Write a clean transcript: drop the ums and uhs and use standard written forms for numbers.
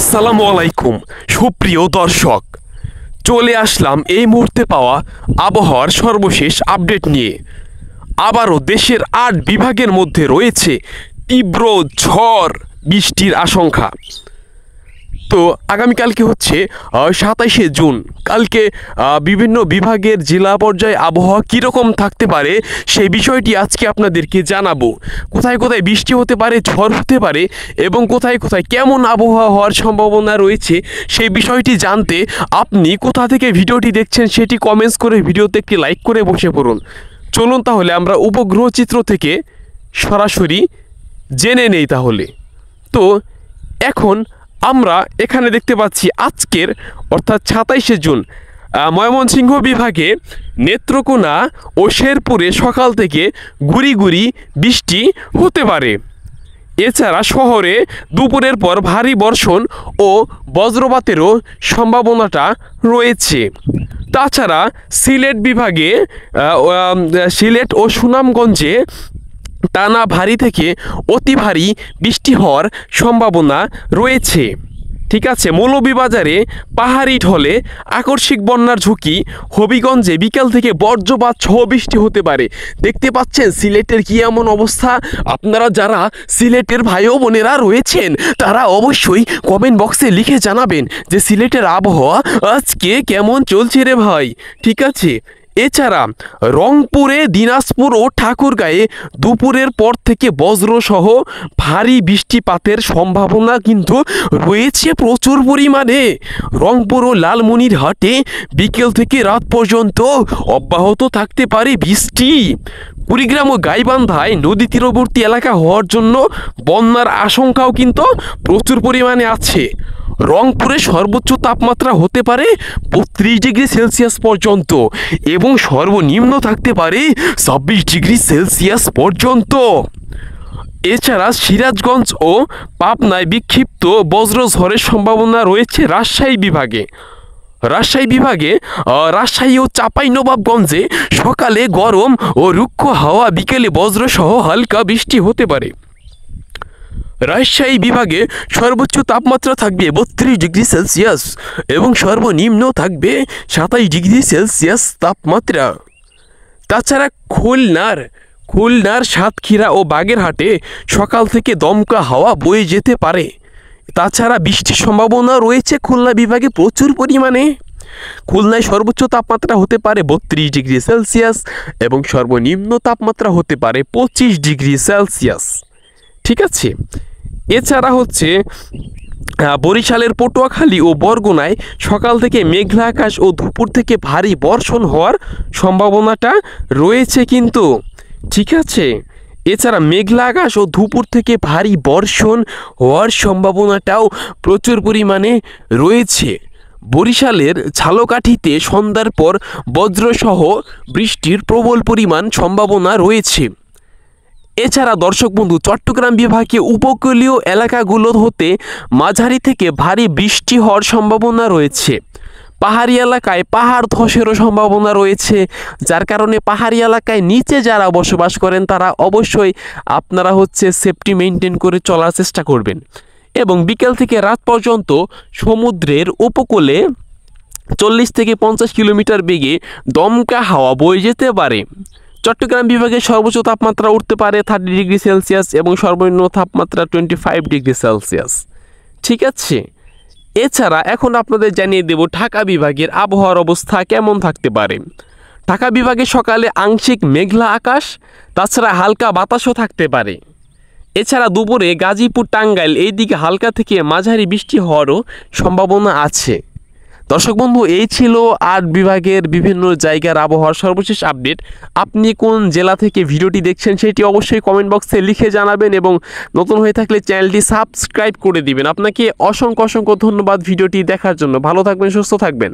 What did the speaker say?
আসসালামু আলাইকুম সুপ্রিয় দর্শক, চলে আসলাম এই মুহূর্তে পাওয়া আবহাওয়ার সর্বশেষ আপডেট নিয়ে। আবারও দেশের ৮ বিভাগের মধ্যে রয়েছে তীব্র ঝড় বৃষ্টির আশঙ্কা। তো আগামীকালকে হচ্ছে ২৭শে জুন। কালকে বিভিন্ন বিভাগের জেলা পর্যায়ে আবহাওয়া কীরকম থাকতে পারে সেই বিষয়টি আজকে আপনাদেরকে জানাবো। কোথায় কোথায় বৃষ্টি হতে পারে, ঝড় হতে পারে এবং কোথায় কোথায় কেমন আবহাওয়া হওয়ার সম্ভাবনা রয়েছে সেই বিষয়টি জানতে আপনি কোথা থেকে ভিডিওটি দেখছেন সেটি কমেন্টস করে ভিডিওতে একটি লাইক করে বসে পড়ুন। চলুন তাহলে আমরা উপগ্রহ চিত্র থেকে সরাসরি জেনে নেই তাহলে। তো এখন আমরা এখানে দেখতে পাচ্ছি আজকের অর্থাৎ ২৭শে জুন ময়মনসিংহ বিভাগে নেত্রকোনা ও শেরপুরে সকাল থেকে গুড়ি গুড়ি বৃষ্টি হতে পারে। এছাড়া শহরে দুপুরের পর ভারী বর্ষণ ও বজ্রপাতেরও সম্ভাবনাটা রয়েছে। তাছাড়া সিলেট বিভাগে সিলেট ও সুনামগঞ্জে টানা ভারী থেকে অতি ভারী বৃষ্টি হওয়ার সম্ভাবনা রয়েছে। ঠিক আছে, মৌলভীবাজারে পাহাড়ি ঢলে আকস্মিক বন্যার ঝুঁকি। হবিগঞ্জে বিকেল থেকে বজ্রপাত সহ বৃষ্টি হতে পারে। দেখতে পাচ্ছেন সিলেটের কি এমন অবস্থা। আপনারা যারা সিলেটের ভাই ও বোনেরা রয়েছেন তারা অবশ্যই কমেন্ট বক্সে লিখে জানাবেন যে সিলেটের আবহাওয়া আজকে কেমন চলছে রে ভাই। ঠিক আছে, এছাড়া রংপুরে, দিনাজপুর ও ঠাকুরগাঁয়ে দুপুরের পর থেকে বজ্রসহ ভারী বৃষ্টিপাতের সম্ভাবনা কিন্তু রয়েছে প্রচুর পরিমাণে। রংপুর ও লালমনিরহাটে বিকেল থেকে রাত পর্যন্ত অব্যাহত থাকতে পারে বৃষ্টি। কুড়িগ্রাম ও গাইবান্ধায় নদী তীরবর্তী এলাকা হওয়ার জন্য বন্যার আশঙ্কাও কিন্তু প্রচুর পরিমাণে আছে। রংপুরে সর্বোচ্চ তাপমাত্রা হতে পারে ৩২ ডিগ্রি সেলসিয়াস পর্যন্ত এবং সর্বনিম্ন থাকতে পারে ২৬ ডিগ্রি সেলসিয়াস পর্যন্ত। এছাড়া সিরাজগঞ্জ ও পাবনায় বিক্ষিপ্ত বজ্রঝড়ের সম্ভাবনা রয়েছে রাজশাহী বিভাগে। রাজশাহী ও চাঁপাইনবাবগঞ্জে সকালে গরম ও রুক্ষ হাওয়া, বিকেলে বজ্রসহ হালকা বৃষ্টি হতে পারে। রাজশাহী বিভাগে সর্বোচ্চ তাপমাত্রা থাকবে ৩২ ডিগ্রি সেলসিয়াস এবং সর্বনিম্ন থাকবে ২৭ ডিগ্রি সেলসিয়াস তাপমাত্রা। তাছাড়া খুলনার সাতক্ষীরা ও বাগেরহাটে সকাল থেকে দমকা হাওয়া বয়ে যেতে পারে। তাছাড়া বৃষ্টির সম্ভাবনা রয়েছে খুলনা বিভাগে প্রচুর পরিমাণে। খুলনায় সর্বোচ্চ তাপমাত্রা হতে পারে ৩২ ডিগ্রি সেলসিয়াস এবং সর্বনিম্ন তাপমাত্রা হতে পারে ২৫ ডিগ্রি সেলসিয়াস। ঠিক আছে, এছাড়া হচ্ছে বরিশালের পটুয়াখালী ও বরগুনায় সকাল থেকে মেঘলা আকাশ ও দুপুর থেকে ভারী বর্ষণ হওয়ার সম্ভাবনাটা রয়েছে কিন্তু। ঠিক আছে, এছাড়া মেঘলা আকাশ ও দুপুর থেকে ভারী বর্ষণ হওয়ার সম্ভাবনাটাও প্রচুর পরিমাণে রয়েছে। বরিশালের ঝালকাঠিতে সন্ধ্যার পর বজ্রসহ বৃষ্টির প্রবল পরিমাণ সম্ভাবনা রয়েছে। এছাড়া দর্শক বন্ধু, চট্টগ্রাম বিভাগে উপকূলীয় এলাকাগুলো হতে মাঝারি থেকে ভারী বৃষ্টি হওয়ার সম্ভাবনা রয়েছে। পাহাড়ি এলাকায় পাহাড় ধসেরও সম্ভাবনা রয়েছে, যার কারণে পাহাড়ি এলাকায় নিচে যারা বসবাস করেন তারা অবশ্যই আপনারা সেফটি মেনটেন করে চলার চেষ্টা করবেন। এবং বিকেল থেকে রাত পর্যন্ত সমুদ্রের উপকূলে ৪০ থেকে ৫০ কিলোমিটার বেগে দমকা হাওয়া বয়ে যেতে পারে। চট্টগ্রাম বিভাগে সর্বোচ্চ তাপমাত্রা উঠতে পারে ৩০ ডিগ্রি সেলসিয়াস এবং সর্বনিম্ন তাপমাত্রা ২৫ ডিগ্রি সেলসিয়াস। ঠিক আছে, এছাড়া এখন আপনাদের জানিয়ে দেব ঢাকা বিভাগের আবহাওয়ার অবস্থা কেমন থাকতে পারে। ঢাকা বিভাগে সকালে আংশিক মেঘলা আকাশ, তাছাড়া হালকা বাতাসও থাকতে পারে। এছাড়া দুপুরে গাজীপুর, টাঙ্গাইল এই দিকে হালকা থেকে মাঝারি বৃষ্টি হওয়ারও সম্ভাবনা আছে। দর্শক বন্ধু, এই ছিল ৮ বিভাগের বিভিন্ন জায়গার আবহাওয়ার সর্বশেষ আপডেট। আপনি কোন জেলা থেকে ভিডিওটি দেখছেন সেটি অবশ্যই কমেন্ট বক্সে লিখে জানাবেন এবং নতুন হয়ে থাকলে চ্যানেলটি সাবস্ক্রাইব করে দিবেন। আপনাকে অসংখ্য ধন্যবাদ ভিডিওটি দেখার জন্য। ভালো থাকবেন, সুস্থ থাকবেন।